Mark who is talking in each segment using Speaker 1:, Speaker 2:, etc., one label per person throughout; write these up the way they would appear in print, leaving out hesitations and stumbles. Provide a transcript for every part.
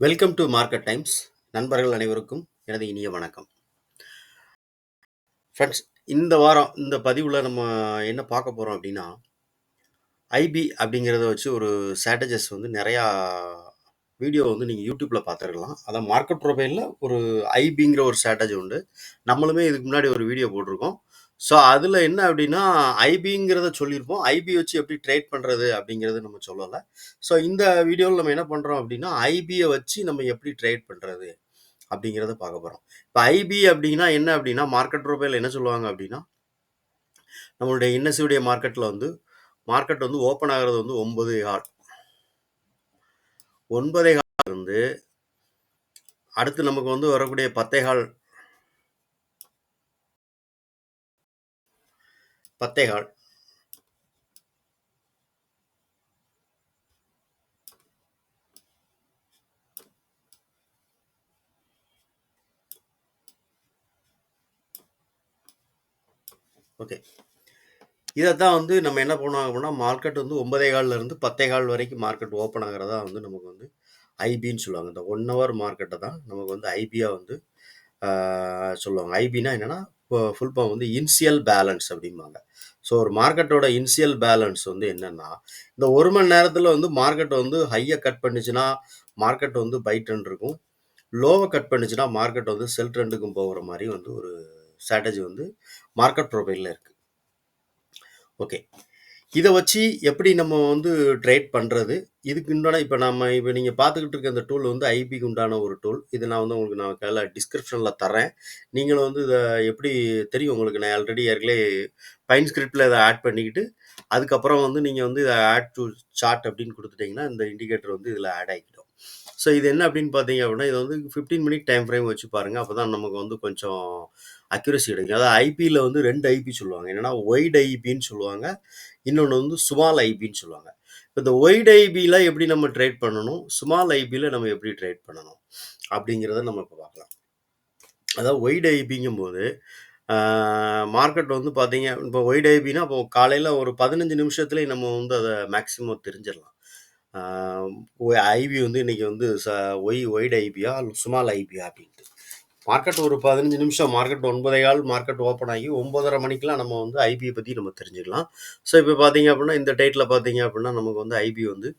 Speaker 1: Welcome to market times. நண்பர்கள் அனைவருக்கும் எனது இனிய வணக்கம். ஃப்ரெண்ட்ஸ், இந்த வாரம் இந்த பதிவில் நம்ம என்ன பார்க்க போகிறோம் அப்படின்னா, ஐபி அப்படிங்கிறத வச்சு ஒரு ஸ்ட்ராட்டஜிஸ் வந்து நிறையா வீடியோ வந்து நீங்கள் யூடியூப்பில் பார்த்துருக்கலாம். அதான் மார்க்கெட் ப்ரொஃபைலில் ஒரு ஐபிங்கிற ஒரு ஸ்ட்ராட்டஜி உண்டு. நம்மளுமே இதுக்கு முன்னாடி ஒரு வீடியோ போட்டிருக்கோம். ஸோ அதில் என்ன அப்படின்னா, ஐபிங்கிறத சொல்லியிருப்போம். ஐபி வச்சு எப்படி ட்ரேட் பண்ணுறது அப்படிங்கிறது நம்ம சொல்லலை. ஸோ இந்த வீடியோவில் நம்ம என்ன பண்ணுறோம் அப்படின்னா, ஐபியை வச்சு நம்ம எப்படி ட்ரேட் பண்ணுறது அப்படிங்கிறத பார்க்க போகிறோம். இப்போ ஐபி அப்படின்னா என்ன அப்படின்னா, மார்க்கெட் ப்ரொஃபைல் என்ன சொல்லுவாங்க அப்படின்னா, நம்மளுடைய இன்னசியுடைய மார்க்கெட் வந்து ஓப்பன் ஆகிறது வந்து 9:15 இருந்து அடுத்து நமக்கு வந்து வரக்கூடிய 10:15 ஓகே. இதைத்தான் வந்து நம்ம என்ன பண்ணுவோம் அப்படின்னா, மார்க்கெட் வந்து 9:15 இருந்து 10:15 வரைக்கும் மார்க்கெட் ஓப்பன் ஆகிறதா வந்து நமக்கு வந்து ஐபின்னு சொல்லுவாங்க. இந்த 1 ஹவர் மார்க்கெட்டை தான் நமக்கு வந்து ஐபியாக வந்து சொல்லுவாங்க. ஐபினா என்னன்னா, ஃபுல் ஃபார்ம் வந்து இனிஷியல் பேலன்ஸ் அப்படிம்பாங்க. ஸோ ஒரு மார்க்கெட்டோட இனிஷியல் பேலன்ஸ் வந்து என்னன்னா, இந்த 1 மணி நேரத்தில் வந்து மார்க்கெட் வந்து ஹையை கட் பண்ணுச்சுன்னா மார்க்கெட் வந்து பை ட்ரெண்ட் இருக்கும். லோவை கட் பண்ணுச்சுன்னா மார்க்கெட் வந்து செல் ட்ரெண்டுக்கும் போகிற மாதிரி வந்து ஒரு ஸ்ட்ராட்டஜி வந்து மார்க்கெட் ப்ரொஃபைலில் இருக்குது. ஓகே. இதை வச்சு எப்படி நம்ம வந்து ட்ரேட் பண்ணுறது, இதுக்கு உண்டான இப்போ நீங்கள் பார்த்துக்கிட்டு இருக்க இந்த டூல் வந்து ஐபிக்கு உண்டான ஒரு டூல். இது நான் வந்து உங்களுக்கு நான் கையில் டிஸ்கிரிப்ஷனில் தரேன். நீங்களும் வந்து இதை எப்படி தெரியும் உங்களுக்கு, நான் ஏற்கனவே பைன் ஸ்கிரிப்டில் இதை ஆட் பண்ணிக்கிட்டு அதுக்கப்புறம் வந்து நீங்கள் வந்து இதை ஆட் டு சார்ட் அப்படின்னு கொடுத்துட்டிங்கன்னா இந்த இண்டிகேட்டர் வந்து இதில் ஆட் ஆகிக்கிடும். ஸோ இது என்ன அப்படின்னு பார்த்தீங்க அப்படின்னா, இது வந்து 15 மினிட் டைம் ஃப்ரேம் வச்சு பாருங்கள். அப்போ தான் நமக்கு வந்து கொஞ்சம் அக்யூரசி கிடைக்கும். அதாவது ஐபியில் வந்து 2 ஐபி சொல்லுவாங்க. என்னென்னா ஒய்ட் ஐபின்னு சொல்லுவாங்க, இன்னொன்று வந்து ஸ்மால் ஐபின்னு சொல்லுவாங்க. இப்போ இந்த ஒய்ட் ஐபியில் எப்படி நம்ம ட்ரேட் பண்ணணும், ஸ்மால் ஐபியில் நம்ம எப்படி ட்ரேட் பண்ணணும் அப்படிங்கிறத நம்ம இப்போ பார்க்கலாம். அதாவது ஒய்ட் ஐபிங்கும் போது மார்க்கெட் வந்து பார்த்தீங்க, இப்போ ஒய்ட் ஐபினா இப்போ காலையில் ஒரு 15 நிமிஷத்துலேயே நம்ம வந்து அதை மேக்ஸிமம் தெரிஞ்சிடலாம். ஐபி வந்து இன்னைக்கு வந்து ஒய்ட் ஐபியா ஸ்மால் ஐபியா அப்படின்ட்டு. மார்க்கெட் ஒரு 15 நிமிஷம், மார்க்கெட் 9:15 மார்க்கெட் ஓப்பன் ஆகி 9:30 மணிக்கெலாம் நம்ம வந்து ஐபியை பற்றி நம்ம தெரிஞ்சுக்கலாம். ஸோ இப்போ பார்த்தீங்க அப்படின்னா இந்த டேட்டில் பார்த்தீங்க அப்படின்னா நமக்கு வந்து ஐபி வந்து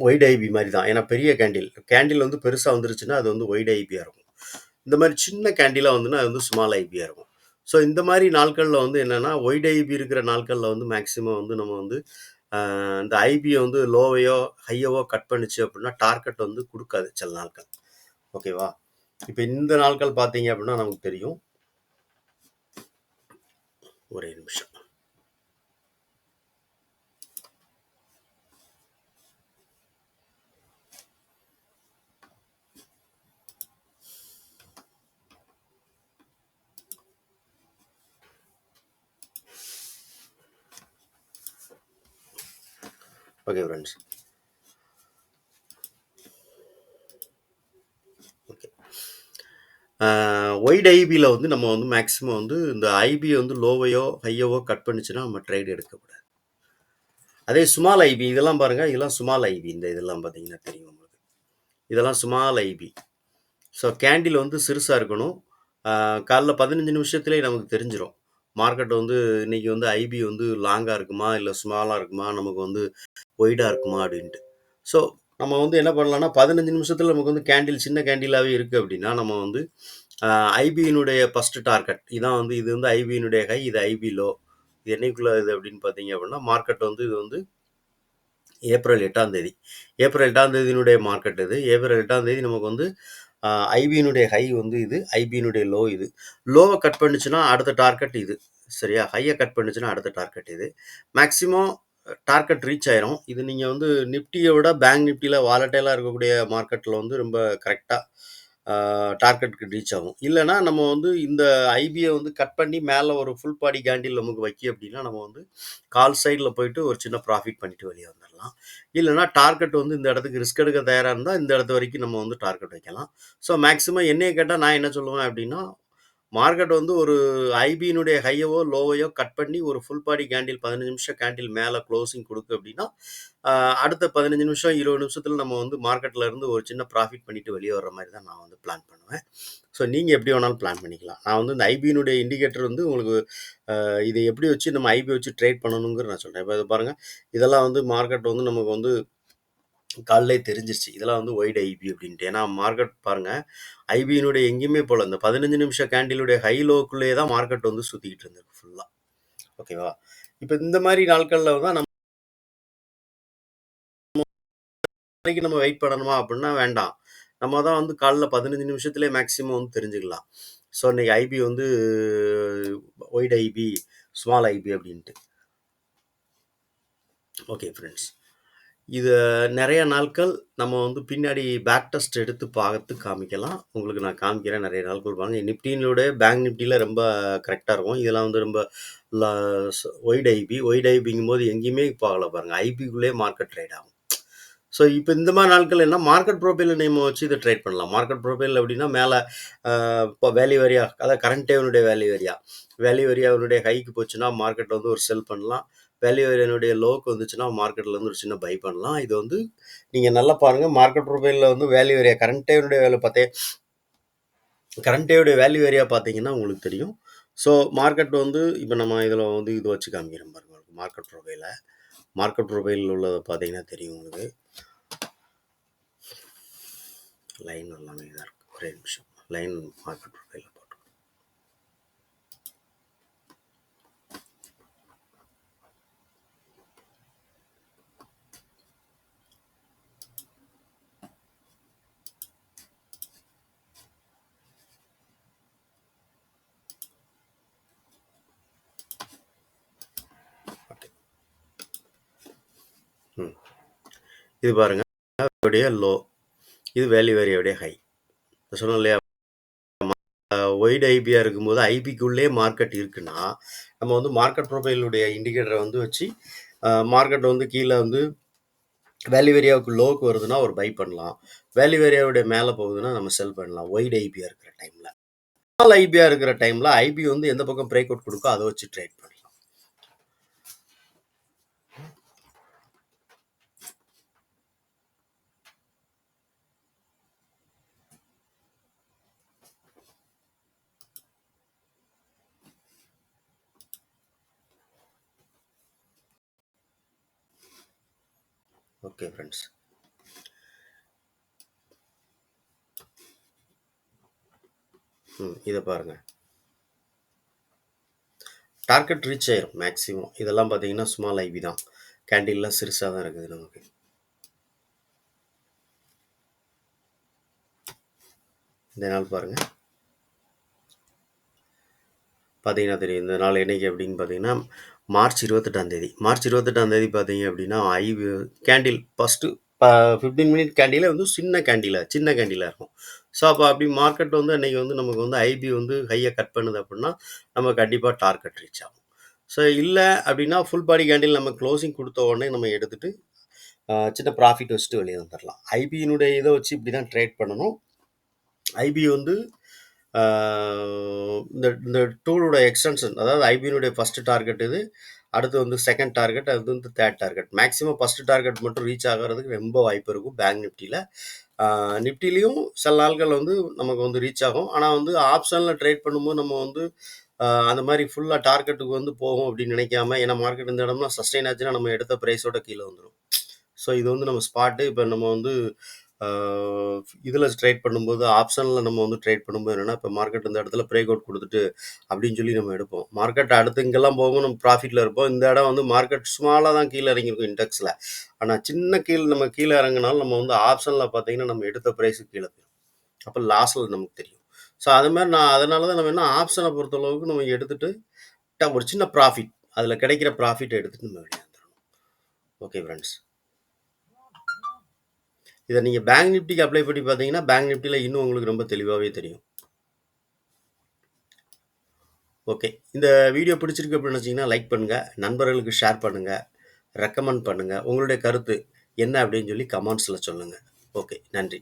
Speaker 1: ஒய்ட் ஐபி மாதிரி தான். ஏன்னா பெரிய கேண்டில் வந்து பெருசாக வந்துருச்சுன்னா அது வந்து ஒய்ட் ஐபியாக இருக்கும். இந்த மாதிரி சின்ன கேண்டிலாக வந்துன்னா அது வந்து ஸ்மால் ஐபியாக இருக்கும். ஸோ இந்த மாதிரி நாட்களில் வந்து என்னென்னா, ஒய்ட் ஐபி இருக்கிற நாட்களில் வந்து மேக்ஸிமம் வந்து நம்ம வந்து இந்த ஐபியை வந்து லோவையோ ஹையவோ கட் பண்ணிச்சு அப்படின்னா டார்கெட் வந்து கொடுக்காது சில நாட்கள். ஓகேவா? இப்போ இந்த நாட்கள் பார்த்தீங்க அப்படின்னா நமக்கு தெரியும். ஒரே நிமிஷம். Okay friends. ஓகே. ஒய்ட் ஐபியில் வந்து நம்ம வந்து மேக்ஸிமம் வந்து இந்த ஐபியை வந்து லோவையோ ஹையவோ கட் பண்ணிச்சுன்னா நம்ம ட்ரேட் எடுக்கக்கூடாது. அதே ஸ்மால் ஐபி இதெல்லாம் பாருங்கள், இதெல்லாம் ஸ்மால் ஐபி. இந்த இதெல்லாம் பார்த்தீங்கன்னா தெரியும் உங்களுக்கு, இதெல்லாம் ஸ்மால் ஐபி. ஸோ கேண்டில் வந்து சிறுசாக இருக்கணும். காலைல 15 நிமிஷத்துலேயே நமக்கு தெரிஞ்சிடும் மார்க்கெட் வந்து இன்றைக்கி வந்து ஐபி வந்து லாங்காக இருக்குமா இல்லை ஸ்மாலாக இருக்குமா, நமக்கு வந்து ஒய்டாக இருக்குமா அப்படின்ட்டு. ஸோ நம்ம வந்து என்ன பண்ணலாம்னா 15 நிமிஷத்தில் நமக்கு வந்து கேண்டில் சின்ன கேண்டிலாகவே இருக்குது அப்படின்னா நம்ம வந்து ஐபியினுடைய ஃபஸ்ட்டு டார்கெட் இதான் வந்து, இது வந்து ஐபியினுடைய ஹை, இது ஐபி லோ, இது என்னைக்குள்ளே இது அப்படின்னு பார்த்தீங்க அப்படின்னா மார்க்கெட் வந்து இது வந்து ஏப்ரல் 8ஆம் தேதி, ஏப்ரல் 8ஆம் தேதியினுடைய மார்க்கெட் இது. ஏப்ரல் 8ஆம் தேதி நமக்கு வந்து ஐபியினுடைய ஹை வந்து இது, ஐபியினுடைய லோ இது. லோவை கட் பண்ணுச்சுன்னா அடுத்த டார்கெட் இது, சரியா? ஹையை கட் பண்ணுச்சுன்னா அடுத்த டார்கெட் இது. மேக்ஸிமம் டார்கெட் ரீச் ஆயிரும். இது நீங்கள் வந்து நிஃப்டியை விட பேங்க் நிஃப்டியில் வாலட்டைலாக இருக்கக்கூடிய மார்க்கெட்டில் வந்து ரொம்ப கரெக்டாக டார்கெட்டுக்கு ரீச் ஆகும். இல்லைனா நம்ம வந்து இந்த ஐபியை வந்து கட் பண்ணி மேலே ஒரு ஃபுல் பாடி கேண்டில் நமக்கு வைக்க அப்படின்னா நம்ம வந்து கால் சைடில் போயிட்டு ஒரு சின்ன ப்ராஃபிட் பண்ணிட்டு வெளியே வந்துடலாம். இல்லைனா டார்கெட் வந்து இந்த இடத்துக்கு ரிஸ்க் எடுக்க தயாராக இருந்தால் இந்த இடத்து வரைக்கும் நம்ம வந்து டார்கெட் வைக்கலாம். ஸோ மேக்ஸிமம் என்னையை கேட்டால் நான் என்ன சொல்லுவேன் அப்படின்னா, மார்க்கெட் வந்து ஒரு ஐபியினுடைய ஹையவோ, லோவையோ கட் பண்ணி ஒரு ஃபுல் பாடி கேண்டில் 15 நிமிஷம் கேண்டில் மேல குளோசிங் குடுக்கு அப்டின்னா, அடுத்த 15 நிமிஷம், 20 நிமிஷத்துல நம்ம வந்து மார்க்கெட்ல இருந்து ஒரு சின்ன ப்ராஃபிட் பண்ணிட்டு வெளிய வர்ற மாரி தான் நான் வந்து பிளான் பண்ணுவேன். ஸோ நீங்க எப்படி வேணாலும் பிளான் பண்ணிக்கலாம். நான் வந்து இந்த ஐபியினுடைய இண்டிகேட்டர் வந்து உங்களுக்கு இத எப்படி வச்சு நம்ம ஐபி வச்சு ட்ரேட் பண்ணணுங்கிறது நான் சொல்றேன். இப்ப இத பாருங்க. இதெல்லாம் வந்து மார்க்கெட் வந்து நமக்கு வந்து காலைலயே தெரிஞ்சிருச்சு. இதெல்லாம் வந்து ஒய்ட் ஐபி அப்டின்ட்டு. ஏன்னா மார்க்கெட் பாருங்க, ஐபியினுடைய எங்கேயுமே போல. இந்த 15 நிமிஷம் கேண்டிலுடைய ஹை லோக்குள்ளயே தான் மார்க்கெட் வந்து சுத்திக்கிட்டு இருந்திருக்கு ஃபுல்லா. ஓகேவா? இப்ப இந்த மாரி நாட்கள்ல தான் நாளைக்கு நம்ம வெயிட் பண்ணணுமா அப்டின்னா வேண்டாம். நம்ம தான் வந்து காலைல 15 நிமிஷத்திலேயே மேக்ஸிமம் வந்து தெரிஞ்சுக்கலாம். ஸோ இன்னைக்கு ஐபி வந்து ஒய்ட் ஐபி, ஸ்மால் ஐபி அப்டின்ட்டு. Okay friends. இத நெறைய நாட்கள் நம்ம வந்து பின்னாடி பேக் டெஸ்ட் எடுத்து பார்த்து காமிக்கலாம். உங்களுக்கு நான் காமிக்கிறேன் நெறைய நாட்கள் பாருங்க. நிஃப்டியினுடைய பேங்க் நிஃப்டில ரொம்ப கரெக்ட்டா இருக்கும். இதெல்லாம் வந்து ரொம்ப ல ஸ் ஒய்ட் ஐபி. ஒய்ட் ஐபிங்கும்போது எங்கேயுமே போகல பாருங்க. ஐபிக்குள்ளேயே மார்க்கெட் ட்ரேட் ஆகும். ஸோ இப்ப இந்த மாரி நாட்கள் என்ன மார்க்கெட் ப்ரொஃபைல நம்ம வச்சு இத ட்ரேட் பண்ணலாம். மார்க்கெட் ப்ரொஃபைல் அப்டின்னா மேல இப்போ வேல்யூ ஏரியா அதாவது கரண்ட் டேனுடைய வேல்யூ ஏரியா. வேல்யூ ஏரியாவினுடைய ஹைக்கு போச்சுன்னா மார்க்கெட் வந்து ஒரு செல் பண்ணலாம். வேல்யூ ஏரியானுடைய லோக்கு வந்துச்சுன்னா மார்க்கெட்ல இருந்து ஒரு சின்ன பை பண்ணலாம். இது வந்து நீங்க நல்லா பாருங்க. மார்க்கெட் ப்ரொஃபைல்ல வந்து வேல்யூ ஏரியா கரண்ட் டேனுடைய வேல்யூ கரண்ட் டேவுடைய வேல்யூ ஏரியா பார்த்தீங்கன்னா உங்களுக்கு தெரியும். ஸோ மார்க்கெட் வந்து இப்ப நம்ம இதுல வந்து இது வச்சு காமிக்கிறேன் பாருங்க. மார்க்கெட் ப்ரொஃபைல. மார்க்கெட் ப்ரொஃபைல் உள்ளத பார்த்தீங்கன்னா தெரியும் உங்களுக்கு. லைன் எல்லாமே இதா இருக்கு. ஒரே நிமிஷம். லைன் மார்க்கெட் ப்ரொஃபைல்ல போட்டு. ஓகே. ம். இது பாருங்க. உடைய லோ. இது வேல்யூ ஏரியாவுடைய ஹை. சொன்னேன் இல்லையா? ஒய்ட் ஐபியா இருக்கும்போது ஐபிக்குள்ளேயே மார்க்கெட் இருக்குன்னா, நம்ம வந்து மார்க்கெட் ப்ரொஃபைலுடைய இண்டிகேட்டர வந்து வச்சு மார்க்கெட் வந்து கீழ வந்து வேல்யூ ஏரியாவுக்கு லோக்கு வருதுன்னா ஒரு பை பண்ணலாம். வேல்யூ ஏரியாவுடைய மேல போகுதுன்னா நம்ம செல் பண்ணலாம். ஒய்ட் ஐபியா இருக்கிற டைம்ல. ஸ்மால் ஐபியா இருக்கிற டைம்ல ஐபி வந்து எந்த பக்கம் பிரேக் அவுட் குடுக்கோ அத வச்சு ட்ரேட் பண்ணலாம். Okay friends. இத பாருங்க. டார்கெட் ரீச் ஆயிரும் மேக்ஸிமம். இதெல்லாம் பார்த்தீங்கன்னா ஸ்மால் ஐபி தான். கேண்டில்லாம் சிறுசா தான் இருக்குது நமக்கு. இந்த நாள் பாருங்க. பார்த்தீங்கன்னா தெரியும். இந்த நாள் என்னைக்கு அப்படின்னு பார்த்தீங்கன்னா, மார்ச் 28ஆம் தேதி. மார்ச் 28ஆம் தேதி பார்த்தீங்க அப்படின்னா, கேண்டில் ஃபர்ஸ்ட்டு 15 மினிட் கேண்டிலே வந்து சின்ன கேண்டிலா இருக்கும். ஸோ, அப்போ அப்படி மார்க்கெட் வந்து அன்னைக்கு வந்து நமக்கு வந்து ஐபி வந்து ஹைய கட் பண்ணுது அப்படின்னா, நம்ம கண்டிப்பா டார்கெட் ரீச் ஆகும். ஸோ, இல்ல அப்படின்னா ஃபுல் பாடி கேண்டில் நம்ம க்ளோசிங் குடுத்த உடனே நம்ம எடுத்துட்டு, சின்ன ப்ராஃபிட் வச்சுட்டு வெளிய வந்துரலாம். ஐபியினுடைய இத வச்சு இப்படி தான் ட்ரேட் பண்ணணும். ஐபி வந்து ஆ இந்த இந்த டூலோட எக்ஸ்டென்ஷன் அதாவது ஐபியினுடைய ஃபர்ஸ்ட் டார்கெட் இது. அடுத்து வந்து செகண்ட் டார்கெட், அடுத்து வந்து third target. Maximum first target மட்டும் ரீச் ஆகுறதுக்கு ரொம்ப வாய்ப்பு இருக்கும் பேங்க் நிஃப்டில. நிஃப்டிலயும் சில நாள்கள் வந்து நமக்கு வந்து ரீச் ஆகும். ஆனா வந்து ஆப்ஷன்ல ட்ரேட் பண்ணும்போது நம்ம வந்து அந்த மாரி ஃபுல்லா டார்கெட்டுக்கு வந்து போகும் அப்படின்னு நினைக்காம, ஏன்னா மார்க்கெட் இந்த இடம்லாம் சஸ்டெயின் ஆச்சுன்னா நம்ம எடுத்த பிரைஸோட கீழ வந்துரும். ஸோ இது வந்து நம்ம ஸ்பாட்டு இப்ப நம்ம வந்து ஆ இதுல ட்ரேட் பண்ணும்போது, ஆப்ஷன்ல நம்ம வந்து ட்ரேட் பண்ணும்போது என்னன்னா, இப்ப மார்க்கெட் இந்த இடத்துல பிரேக் அவுட் குடுத்துட்டு அப்படின்னு சொல்லி நம்ம எடுப்போம். மார்க்கெட் அடுத்து இங்கெல்லாம் போகும் நம்ம ப்ராஃபிட்ல இருப்போம். இந்த இடம் வந்து மார்க்கெட் ஸ்மாலா தான் கீழ இறங்கியிருக்கும் இண்டெக்ஸ்ல. ஆனா சின்ன நம்ம கீழ இறங்குனாலும் நம்ம வந்து ஆப்ஷன்ல பார்த்தீங்கன்னா, நம்ம எடுத்த பிரைஸுக்கு கீழ போயிரும். அப்ப லாஸ்ல நமக்கு தெரியும். ஸோ அது மாரி நான் அதனால தான் நம்ம என்ன ஆப்ஷன பொறுத்தளவுக்கு நம்ம எடுத்துட்டு, ஒரு சின்ன ப்ராஃபிட் அதுல கிடைக்கிற ப்ராஃபிட்ட எடுத்துட்டு நம்ம வெளிய வந்துரணும். Okay friends. இத நீங்க பேங்க் நிஃப்டிக்கு அப்ளை பண்ணி பார்த்தீங்கன்னா, பேங்க் நிஃப்டில இன்னும் உங்களுக்கு ரொம்ப தெளிவாவே தெரியும். ஓகே. இந்த வீடியோ பிடிச்சிருக்கு அப்படின்னு நினைச்சீங்கன்னா, லைக் பண்ணுங்க. நண்பர்களுக்கு ஷேர் பண்ணுங்க. ரெக்கமெண்ட் பண்ணுங்க. உங்களுடைய கருத்து என்ன அப்படின்னு சொல்லி கமெண்ட்ஸ்ல சொல்லுங்க. ஓகே. நன்றி.